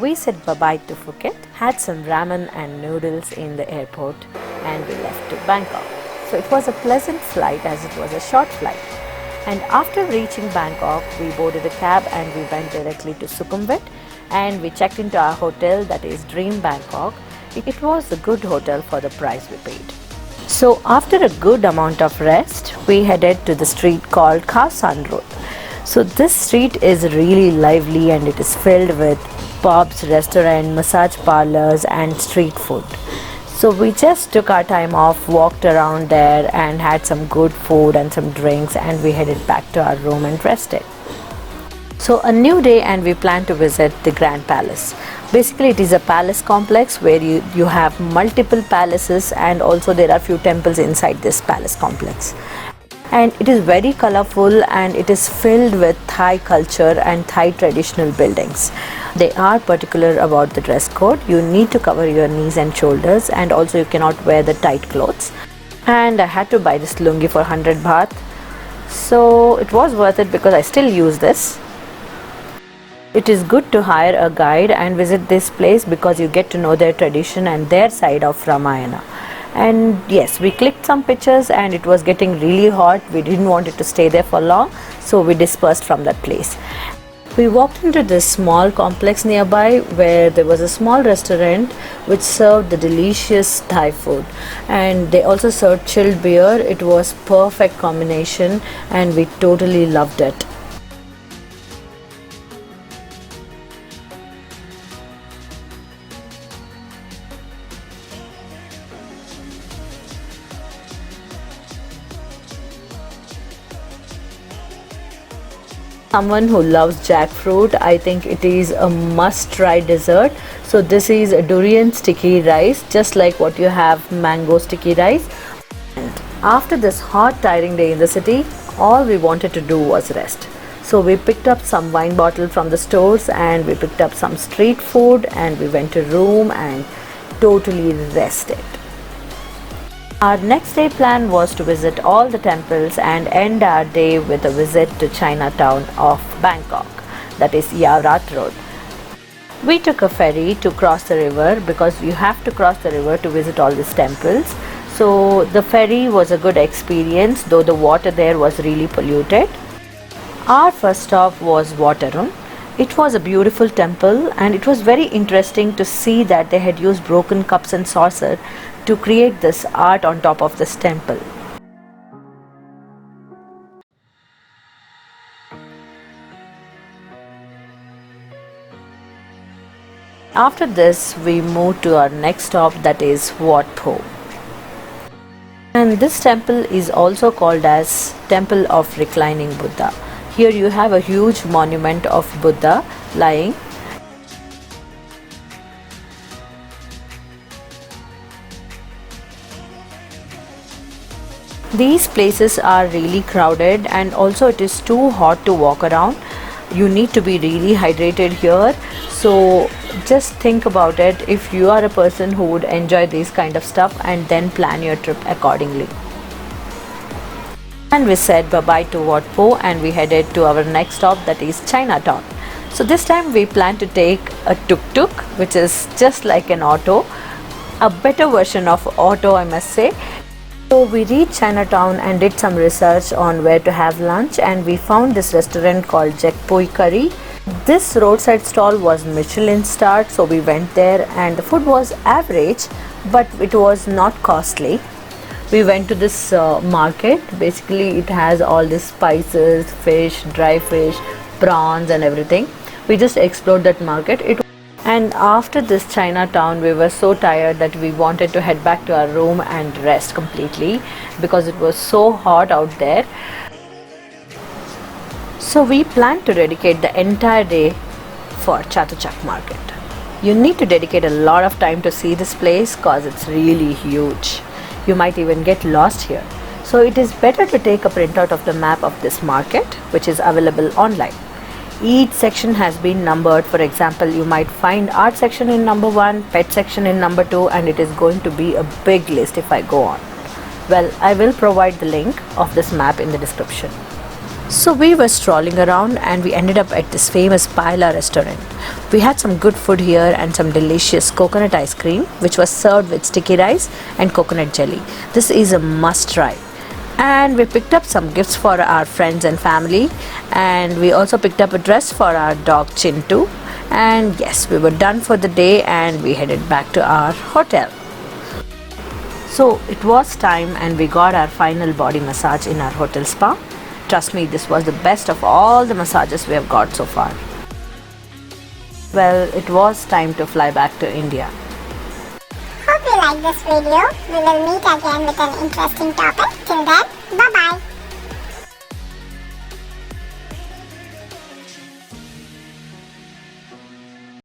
We said bye-bye to Phuket, had some ramen and noodles in the airport, and we left to Bangkok. So it was a pleasant flight as it was a short flight. And after reaching Bangkok, we boarded a cab and we went directly to Sukhumvit, and we checked into our hotel, that is Dream Bangkok. It was a good hotel for the price we paid. So after a good amount of rest, we headed to the street called Cassandra Street. So this street is really lively and it is filled with pubs, restaurants, massage parlors and street food. So we just took our time off, walked around there and had some good food and some drinks, and we headed back to our room and rested. So a new day, and we plan to visit the Grand Palace. Basically it is a palace complex where you have multiple palaces, and also there are few temples inside this palace complex. And it is very colorful and it is filled with Thai culture and Thai traditional buildings. They are particular about the dress code. You need to cover your knees and shoulders, and also you cannot wear the tight clothes. And I had to buy this lungi for 100 baht. So it was worth it because I still use this. It is good to hire a guide and visit this place because you get to know their tradition and their side of Ramayana. And yes, we clicked some pictures and it was getting really hot. We didn't want it to stay there for long, so we dispersed from that place. We walked into this small complex nearby where there was a small restaurant which served the delicious Thai food, and they also served chilled beer. It was perfect combination and we totally loved it. Someone who loves jackfruit, I think it is a must-try dessert. So this is a durian sticky rice, just like what you have mango sticky rice. And after this hot, tiring day in the city, all we wanted to do was rest. So we picked up some wine bottle from the stores and we picked up some street food and we went to room and totally rested. Our next day plan was to visit all the temples and end our day with a visit to Chinatown of Bangkok, that is Yavrat Road. We took a ferry to cross the river because you have to cross the river to visit all these temples. So the ferry was a good experience, though the water there was really polluted. Our first stop was Waterun. It was a beautiful temple and it was very interesting to see that they had used broken cups and saucers to create this art on top of this temple. After this, we moved to our next stop, that is Wat Pho. And this temple is also called as Temple of Reclining Buddha. Here you have a huge monument of Buddha lying. These places are really crowded and also it is too hot to walk around. You need to be really hydrated here. So just think about it if you are a person who would enjoy this kind of stuff, and then plan your trip accordingly. And we said bye-bye to Wat Pho and we headed to our next stop, that is Chinatown. So this time we plan to take a tuk-tuk, which is just like an auto, a better version of auto, I must say. So we reached Chinatown and did some research on where to have lunch, and we found this restaurant called Jack Poi Curry. This roadside stall was Michelin starred, so we went there and the food was average, but it was not costly. We went to this market. Basically it has all these spices, fish, dry fish, prawns and everything. We just explored that market. And after this Chinatown, we were so tired that we wanted to head back to our room and rest completely because it was so hot out there. So we planned to dedicate the entire day for Chatuchak market. You need to dedicate a lot of time to see this place because it's really huge. You might even get lost here. So it is better to take a printout of the map of this market, which is available online. Each section has been numbered. For example, you might find art section in number 1, pet section in number 2, and it is going to be a big list if I go on. Well, I will provide the link of this map in the description. So we were strolling around and we ended up at this famous paella restaurant. We had some good food here and some delicious coconut ice cream which was served with sticky rice and coconut jelly. This is a must try. And we picked up some gifts for our friends and family, and we also picked up a dress for our dog Chintu. And yes, we were done for the day and we headed back to our hotel. So it was time and we got our final body massage in our hotel spa. Trust me, this was the best of all the massages we have got so far. Well, it was time to fly back to India. Hope you like this video. We will meet again with an interesting topic. Till then,